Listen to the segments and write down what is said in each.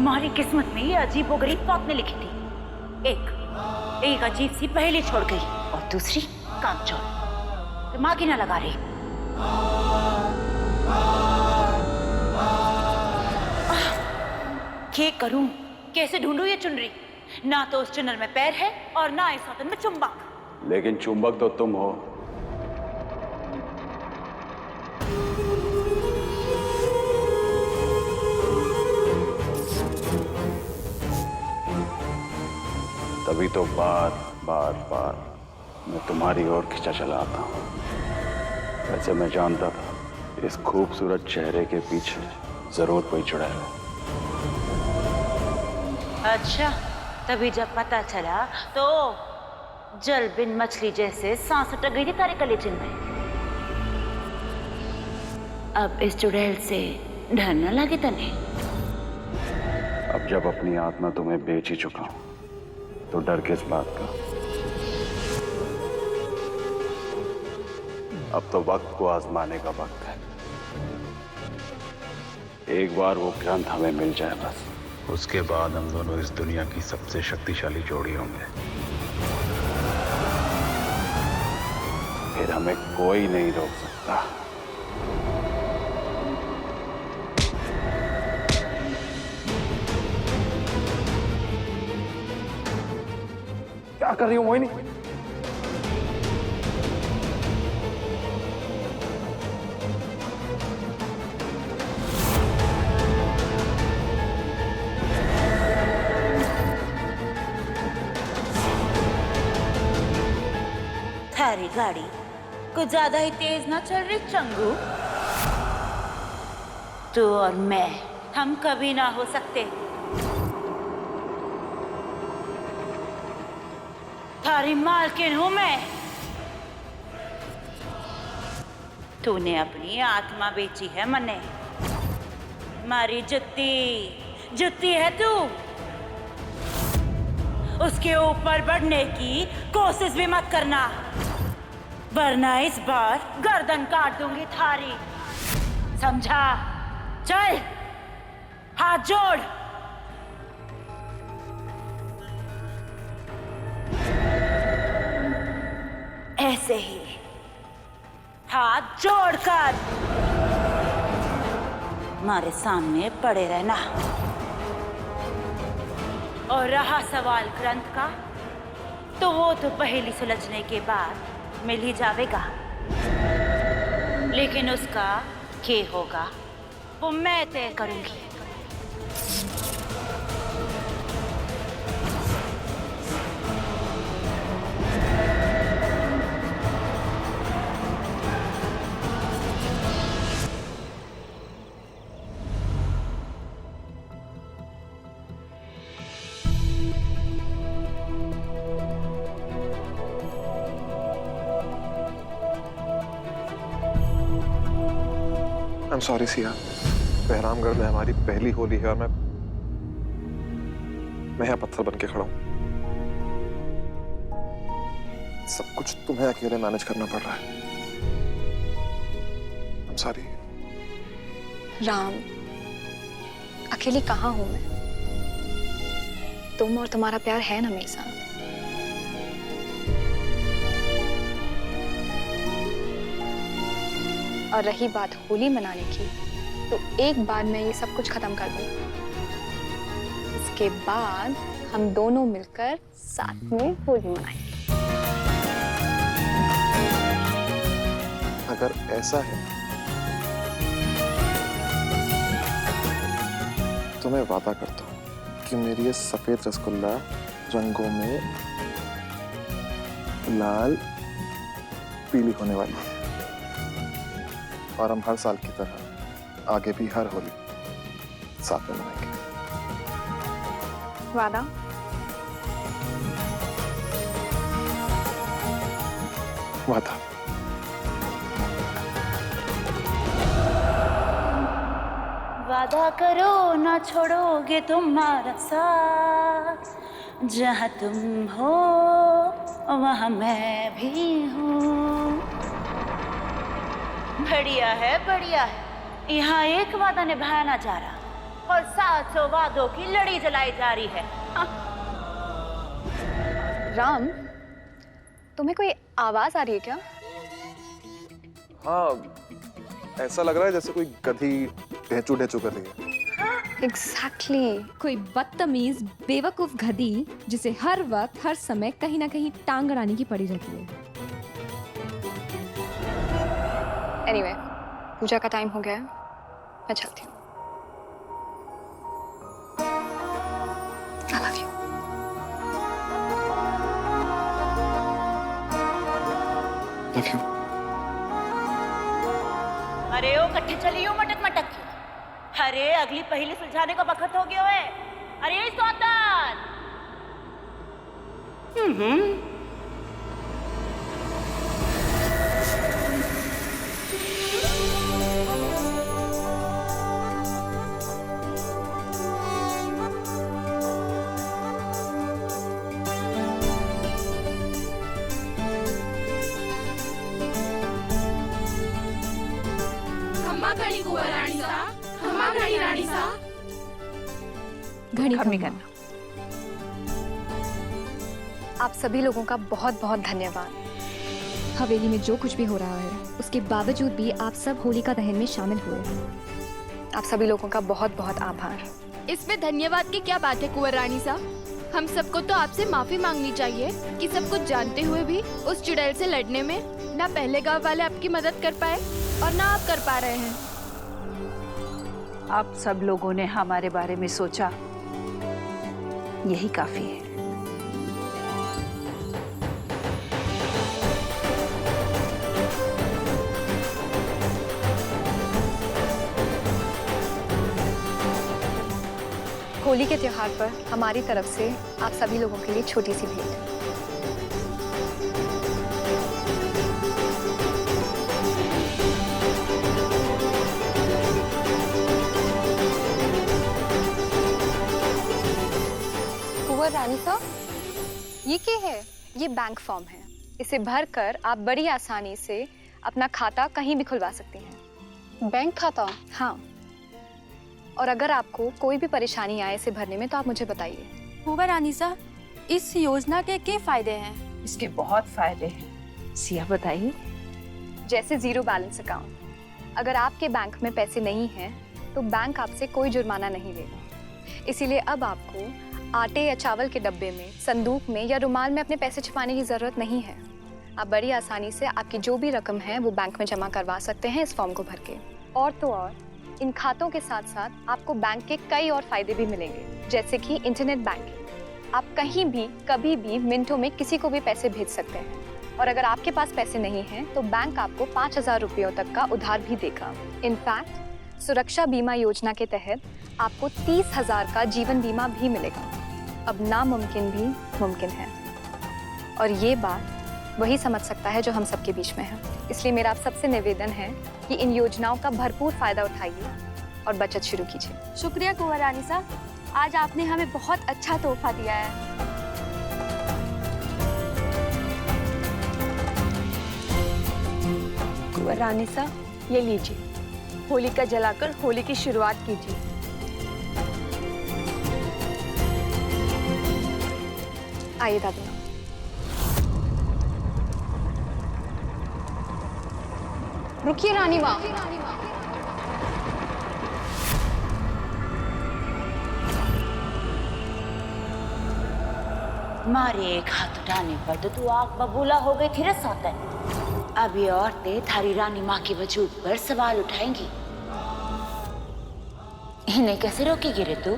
तुम्हारी किस्मत में ये अजीबोगरीब बात ने लिखी थी। एक अजीब सी पहेली छोड़ गई और दूसरी काम छोड़, दिमाग ही ना लगा रही। क्या करूं, कैसे ढूंढूं ये चुनरी? ना तो उस चुनर में पैर है और ना इस हाथन में चुंबक। लेकिन चुंबक तो तुम हो। तभी तो बार बार बार मैं तुम्हारी ओर खिंचा चला आता हूं। वैसे मैं जानता था इस खूबसूरत चेहरे के पीछे जरूर कोई चुड़ैल है। अच्छा, तभी जब पता चला तो जल बिन मछली जैसे सांस अटक गई थी तारे कलेजे में। अब इस चुड़ैल से डर न लगे तने? अब जब अपनी आत्मा तुम्हें बेच ही चुका हूं तो डर किस बात का? अब तो वक्त को आजमाने का वक्त है। एक बार वो ग्रंथ हमें मिल जाए बस, उसके बाद हम दोनों इस दुनिया की सबसे शक्तिशाली जोड़ी होंगे। फिर हमें कोई नहीं रोक सकता। क्या कर रही हो मोहिनी? थारी गाड़ी कुछ ज्यादा ही तेज ना चल रही चंगू? तू और मैं, हम कभी ना हो सकते। थारी मालकिन हूं मैं। तूने अपनी आत्मा बेची है मने। मारी जुत्ती है तू। उसके ऊपर बढ़ने की कोशिश भी मत करना, वरना इस बार गर्दन काट दूंगी थारी, समझा? चल, हाथ जोड़। ऐसे ही हाथ जोड़कर हमारे सामने पड़े रहना। और रहा सवाल ग्रंथ का, तो वो तो पहेली सुलझने के बाद मिल ही जाएगा। लेकिन उसका क्या होगा वो मैं तय करूंगी। I'm sorry सिया, बहरामगढ़ में हमारी पहली होली है और मैं यहाँ पत्थर बन के खड़ा हूँ। सब कुछ तुम्हें अकेले मैनेज करना पड़ रहा है। I'm sorry। राम, अकेली कहाँ हूं मैं? तुम और तुम्हारा प्यार है ना मेरे साथ। और रही बात होली मनाने की, तो एक बार मैं ये सब कुछ खत्म कर दूं। इसके बाद हम दोनों मिलकर साथ में होली मनाएंगे। अगर ऐसा है तो मैं वादा करता हूँ कि मेरी ये सफेद रसगुल्ला रंगों में लाल पीली होने वाली है और हम हर साल की तरह आगे भी हर होली साथ में मनाएंगे। वादा? वादा। वादा करो ना छोड़ोगे तुम्हारा साथ, जहाँ तुम हो वहाँ मैं भी हूँ। बढ़िया है, बढ़िया है। यहाँ एक वादा निभाया ना जा रहा, और 700 वादों की लड़ी जलाई जा रही है। राम, तुम्हें कोई आवाज आ रही है क्या? हाँ, ऐसा लग रहा है जैसे कोई गधी ढेंचू ढेंचू कर रही है। एग्जैक्टली। कोई बदतमीज बेवकूफ गधी जिसे हर वक्त हर समय कहीं ना कहीं टांग अड़ाने की पड़ी रहती है। एनीवे, पूजा का टाइम हो गया है, मैं चलती हूँ। I love you. Love you. अरे ओ कट्ठे चलियो मटक मटक। अरे अगली पहेली सुलझाने का वक्त हो गया है। अरे सौतन। घड़ी कुंवर रानी सा, खम्मा घड़ी रानी सा। घड़ी खम्मी खम्मा। करना। आप सभी लोगों का बहुत बहुत धन्यवाद। हवेली में जो कुछ भी हो रहा है उसके बावजूद भी आप सब होलिका दहन में शामिल हुए। आप सभी लोगों का बहुत बहुत आभार। इसमें धन्यवाद की क्या बात है कुंवर रानी सा? हम सबको तो आपसे माफी मांगनी चाहिए कि सब कुछ जानते हुए भी उस चुड़ैल से लड़ने में ना पहले गांव वाले आपकी मदद कर पाए और ना आप कर पा रहे हैं। आप सब लोगों ने हमारे बारे में सोचा, यही काफी है। होली के त्योहार पर हमारी तरफ से आप सभी लोगों के लिए छोटी सी भेंट। कुंवर रानी साहब, ये क्या है? ये बैंक फॉर्म है। इसे भरकर आप बड़ी आसानी से अपना खाता कहीं भी खुलवा सकती हैं। बैंक खाता? हाँ। और अगर आपको कोई भी परेशानी आए इसे भरने में तो आप मुझे बताइए। कुंवर रानी सा, इस योजना के क्या फायदे हैं? इसके बहुत फायदे हैं। सिया बताइए। जैसे जीरो बैलेंस अकाउंट। अगर आपके बैंक में पैसे नहीं हैं तो बैंक आपसे कोई जुर्माना नहीं लेगा। इसीलिए अब आपको आटे या चावल के डब्बे में, संदूक में या रुमाल में अपने पैसे छिपाने की जरूरत नहीं है। आप बड़ी आसानी से आपकी जो भी रकम है वो बैंक में जमा करवा सकते हैं इस फॉर्म को भर के। और तो और इन खातों के साथ साथ आपको बैंक के कई और फायदे भी मिलेंगे, जैसे कि इंटरनेट बैंकिंग। आप कहीं भी कभी भी मिनटों में किसी को भी पैसे भेज सकते हैं। और अगर आपके पास पैसे नहीं हैं तो बैंक आपको 5,000 रुपयों तक का उधार भी देगा। इनफैक्ट सुरक्षा बीमा योजना के तहत आपको 30,000 का जीवन बीमा भी मिलेगा। अब नामुमकिन भी मुमकिन है। और ये बात वही समझ सकता है जो हम सबके बीच में है। इसलिए मेरा आप सबसे निवेदन है कि इन योजनाओं का भरपूर फायदा उठाइए और बचत शुरू कीजिए। शुक्रिया कुंवर रानी सा, आज आपने हमें बहुत अच्छा तोहफा दिया है। कुंवर रानी सा, ये लीजिए, होलिका जलाकर होली की शुरुआत कीजिए। आइए दादी। रुकिए रानी माँ। मारे एक हाथ उठाने पर तो तू आग बबूला हो गई थी रे सौतन। अब ये औरतें थारी रानी माँ के वजूद पर सवाल उठाएंगी। इन्हें कैसे रोकेगी रे तू?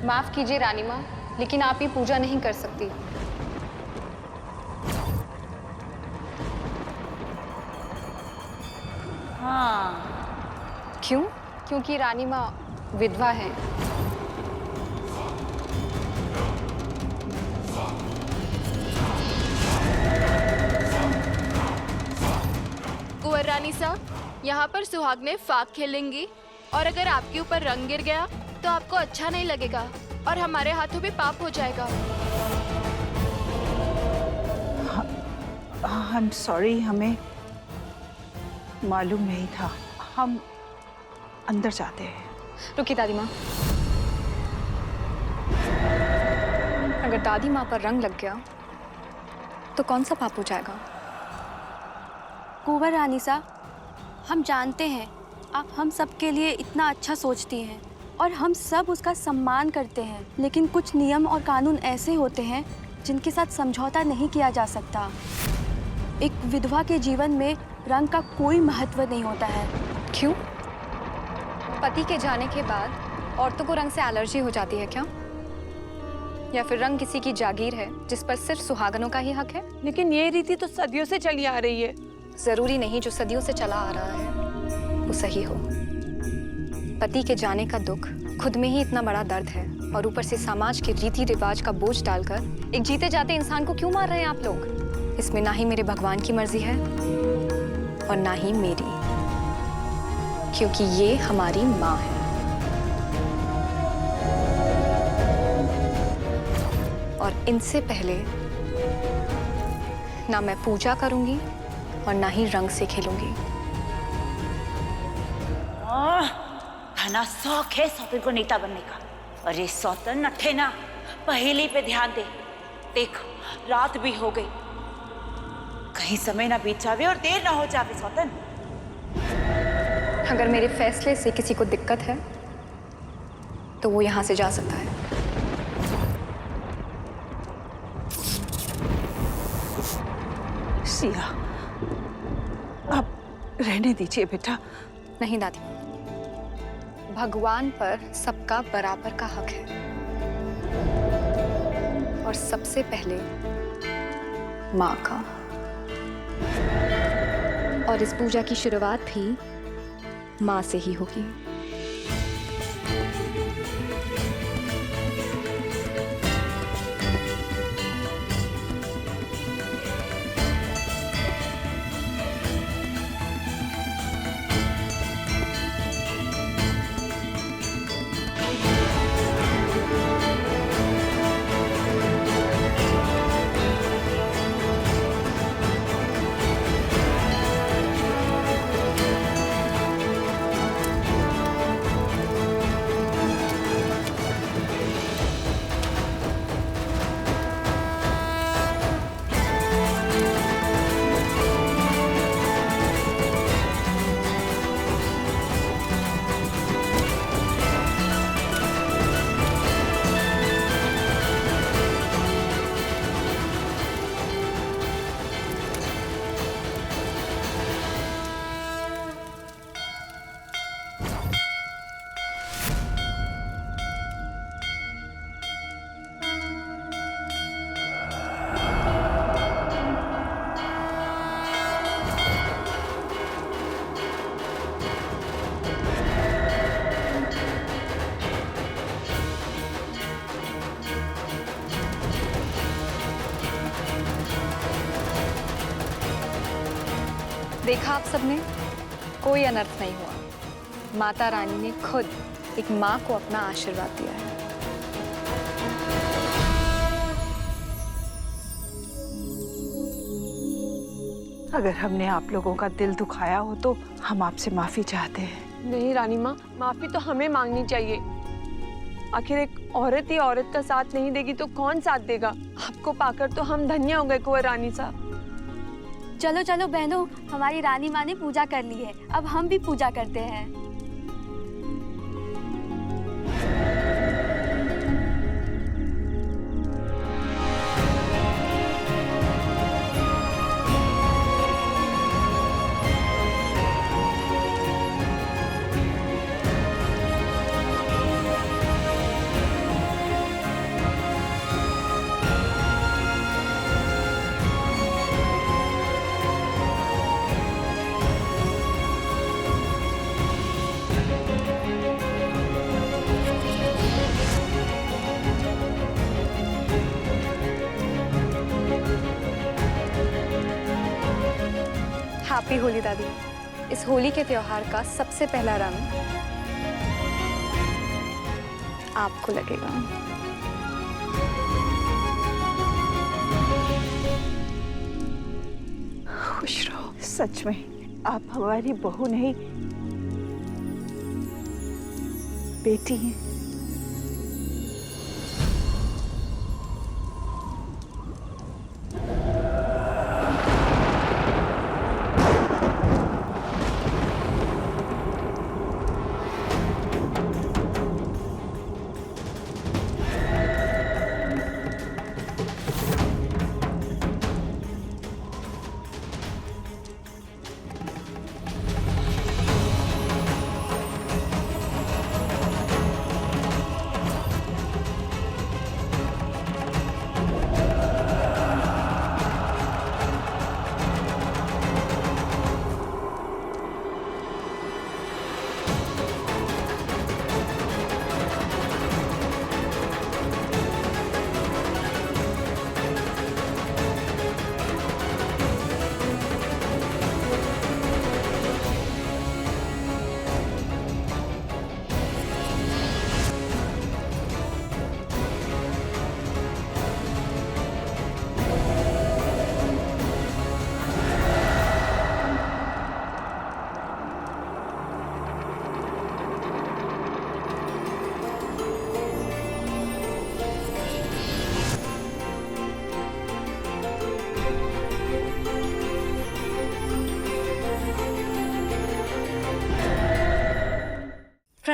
माफ कीजिए रानी माँ, लेकिन आप ये पूजा नहीं कर सकती। हाँ। क्यों? क्योंकि रानी माँ विधवा है। कुंवर रानी सा, यहाँ पर सुहागने फाग खेलेंगी और अगर आपके ऊपर रंग गिर गया तो आपको अच्छा नहीं लगेगा और हमारे हाथों भी पाप हो जाएगा। आई एम सॉरी, हमें मालूम नहीं था। हम अंदर जाते हैं। रुकिए दादी माँ। अगर दादी माँ पर रंग लग गया तो कौन सा पाप हो जाएगा? कुंवर रानी सा, हम जानते हैं आप हम सब के लिए इतना अच्छा सोचती हैं और हम सब उसका सम्मान करते हैं, लेकिन कुछ नियम और कानून ऐसे होते हैं जिनके साथ समझौता नहीं किया जा सकता। एक विधवा के जीवन में रंग का कोई महत्व नहीं होता है। क्यों? पति के जाने के बाद औरतों को रंग से एलर्जी हो जाती है क्या? या फिर रंग किसी की जागीर है जिस पर सिर्फ सुहागनों का ही हक है? लेकिन ये रीति तो सदियों से चली आ रही है। जरूरी नहीं जो सदियों से चला आ रहा है वो सही हो। पति के जाने का दुख खुद में ही इतना बड़ा दर्द है और ऊपर से समाज के रीति रिवाज का बोझ डालकर एक जीते जाते इंसान को क्यों मार रहे हैं आप लोग? इसमें ना ही मेरे भगवान की मर्जी है और ना ही मेरी, क्योंकि ये हमारी माँ है। और इनसे पहले ना मैं पूजा करूंगी और ना ही रंग से खेलूंगी। घना शौक है सौतन को नेता बनने का। अरे सौतन नठे ना, पहेली पे ध्यान दे। देख रात भी हो गई, कहीं समय ना बीत जावे और देर ना हो जावे सौतन। अगर मेरे फैसले से किसी को दिक्कत है तो वो यहाँ से जा सकता है। सिया, अब रहने दीजिए बेटा। नहीं दादी, भगवान पर सबका बराबर का हक है और सबसे पहले माँ का। और इस पूजा की शुरुआत भी माँ से ही होगी। देखा आप सबने, कोई अनर्थ नहीं हुआ। माता रानी ने खुद एक माँ को अपना आशीर्वाद दिया है। अगर हमने आप लोगों का दिल दुखाया हो तो हम आपसे माफी चाहते हैं। नहीं रानी माँ, माफी तो हमें मांगनी चाहिए। आखिर एक औरत ही औरत का साथ नहीं देगी तो कौन साथ देगा? आपको पाकर तो हम धन्य हो गए कुंवर रानी साहब। चलो चलो बहनों, हमारी रानी माँ ने पूजा कर ली है, अब हम भी पूजा करते हैं। हैप्पी होली दादी। इस होली के त्योहार का सबसे पहला रंग आपको लगेगा। खुश रहो। सच में आप हमारी बहू नहीं, बेटी हैं।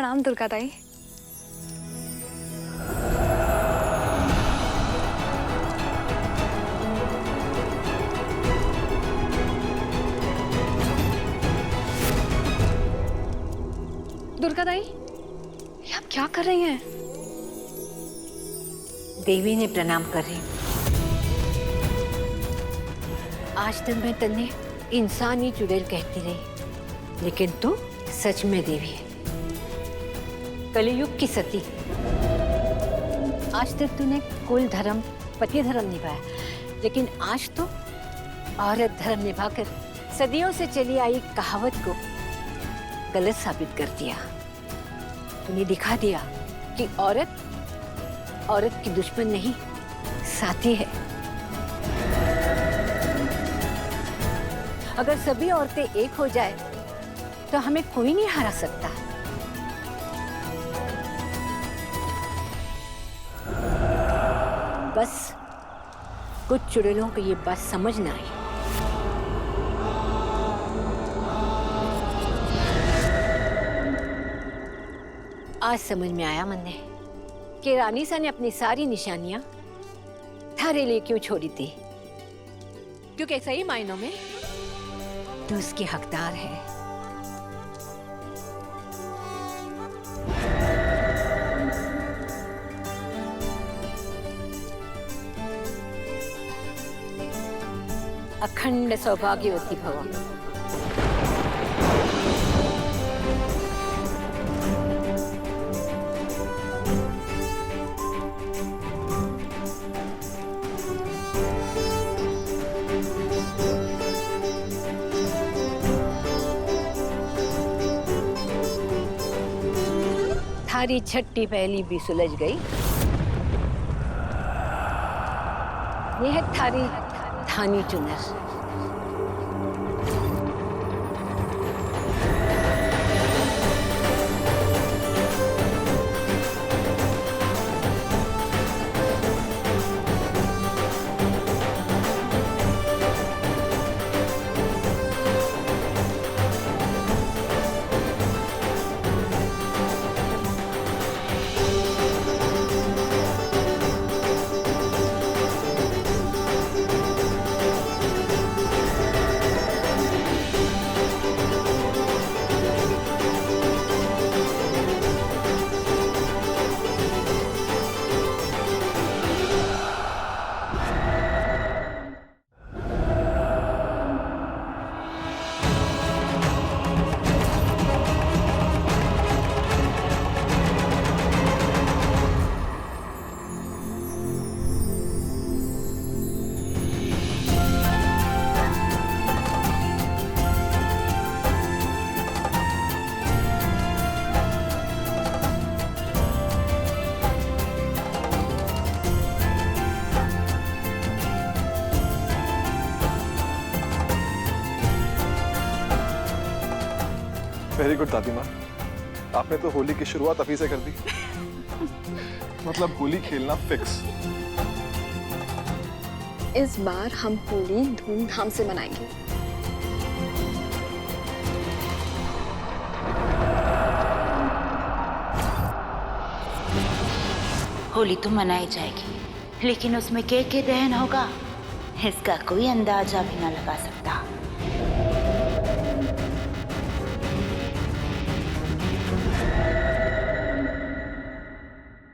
प्रणाम दुर्गा दाई। दुर्गा दाई, ये आप क्या कर रही हैं? देवी ने प्रणाम कर रही। आज तक मैं तन्ने इंसानी चुड़ैल कहती रही, लेकिन तू सच में देवी है, कलयुग की सती। आज तक तूने कुल धर्म, पति धर्म निभाया, लेकिन आज तो औरत धर्म निभाकर सदियों से चली आई कहावत को गलत साबित कर दिया। तूने दिखा दिया कि औरत की दुश्मन नहीं, साथी है। अगर सभी औरतें एक हो जाए तो हमें कोई नहीं हरा सकता। बस कुछ चुड़ैलों को ये बात समझ ना आई। आज समझ में आया मन ने कि रानीसा ने अपनी सारी निशानियां थारे लिए क्यों छोड़ी थी, क्योंकि सही मायनों में तो उसकी हकदार है। अखंड सौभाग्यवती भव। थारी छठी पहली भी सुलझ गई। यह है थारी धानी चुनर। वेरी गुड दादी माँ, आपने तो होली की शुरुआत अभी से कर दी। मतलब होली खेलना फिक्स। इस बार हम होली धूमधाम से मनाएंगे। होली तो मनाई जाएगी, लेकिन उसमें के दहन होगा, इसका कोई अंदाजा भी ना लगा सकता।